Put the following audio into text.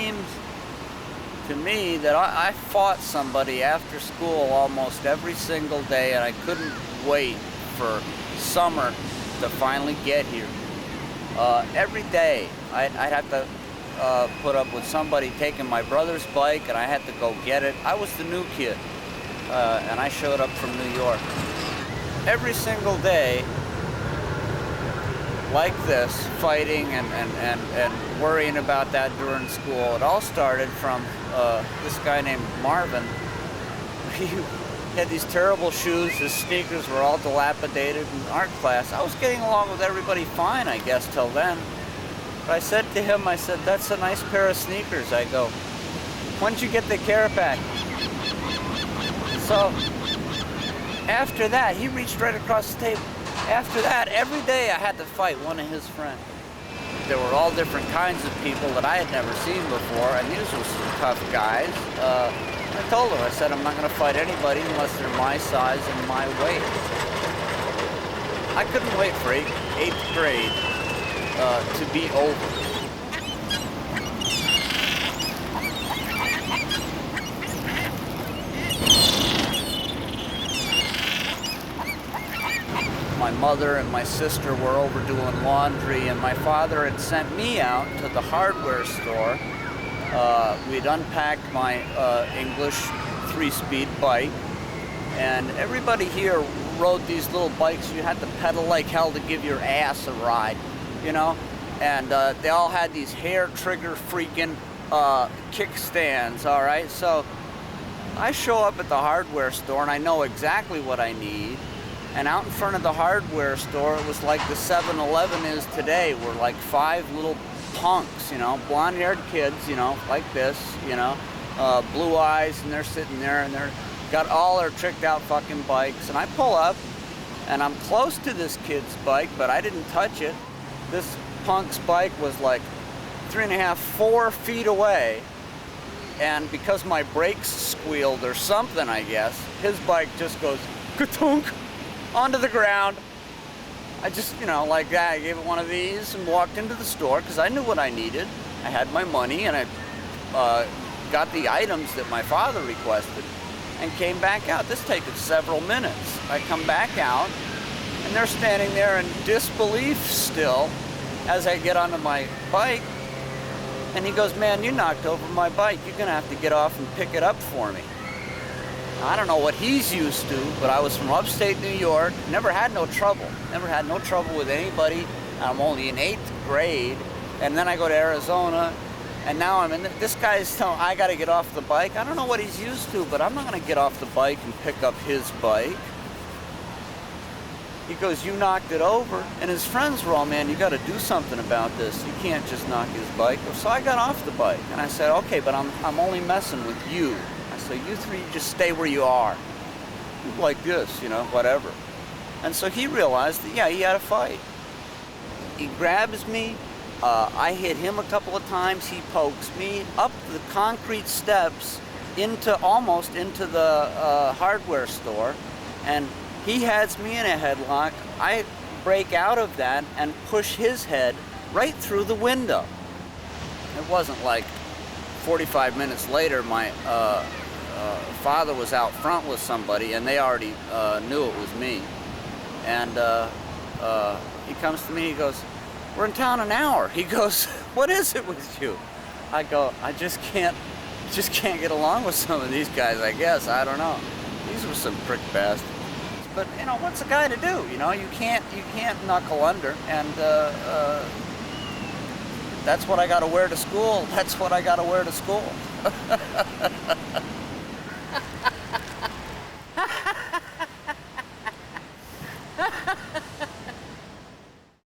seemed to me that I fought somebody after school almost every single day, and I couldn't wait for summer to finally get here. Every day I'd have to put up with somebody taking my brother's bike, and I had to go get it. I was the new kid, and I showed up from New York. Every single day, like this, fighting and worrying about that during school. It all started from this guy named Marvin. He had these terrible shoes. His sneakers were all dilapidated in art class. I was getting along with everybody fine, I guess, till then. But I said to him, I said, "That's a nice pair of sneakers." I go, "When'd you get the care pack?" So after that, he reached right across the table. After that, every day I had to fight one of his friends. There were all different kinds of people that I had never seen before, and these were some tough guys. I told him, I said, "I'm not going to fight anybody unless they're my size and my weight." I couldn't wait for eighth grade to be over. My mother and my sister were over doing laundry, and my father had sent me out to the hardware store. We'd unpacked my English 3-speed bike, and everybody here rode these little bikes. You had to pedal like hell to give your ass a ride, you know? And they all had these hair trigger freaking kickstands, all right? So I show up at the hardware store, and I know exactly what I need. And out in front of the hardware store, it was like the 7-Eleven is today. We're like 5 little punks, you know, blonde-haired kids, you know, like this, you know, blue eyes, and they're sitting there, and they're got all their tricked-out fucking bikes. And I pull up, and I'm close to this kid's bike, but I didn't touch it. This punk's bike was like 3.5, 4 feet away, and because my brakes squealed or something, I guess, his bike just goes ka-tunk onto the ground. I just, you know, like that, I gave it one of these and walked into the store because I knew what I needed. I had my money, and I got the items that my father requested and came back out. This took several minutes. I come back out, and they're standing there in disbelief still as I get onto my bike. And he goes, "Man, you knocked over my bike. You're going to have to get off and pick it up for me." I don't know what he's used to, but I was from upstate New York, never had no trouble with anybody. I'm only in 8th grade, and then I go to Arizona, and now I'm in, this guy's telling I gotta get off the bike. I don't know what he's used to, but I'm not gonna get off the bike and pick up his bike. He goes, "You knocked it over," and his friends were all, "Man, you gotta do something about this. You can't just knock his bike." So I got off the bike, and I said, "Okay, but I'm only messing with you. So you three just stay where you are. Like this, you know, whatever." And so he realized that, yeah, he had a fight. He grabs me. I hit him a couple of times. He pokes me up the concrete steps almost into the hardware store. And he has me in a headlock. I break out of that and push his head right through the window. It wasn't like 45 minutes later, my father was out front with somebody, and they already knew it was me. And he comes to me, he goes, "We're in town an hour." He goes, "What is it with you?" I go, "I just can't get along with some of these guys, I guess. I don't know. These were some prick bastards." But, you know, what's a guy to do? You know, you can't knuckle under, and that's what I got to wear to school. That's what I got to wear to school.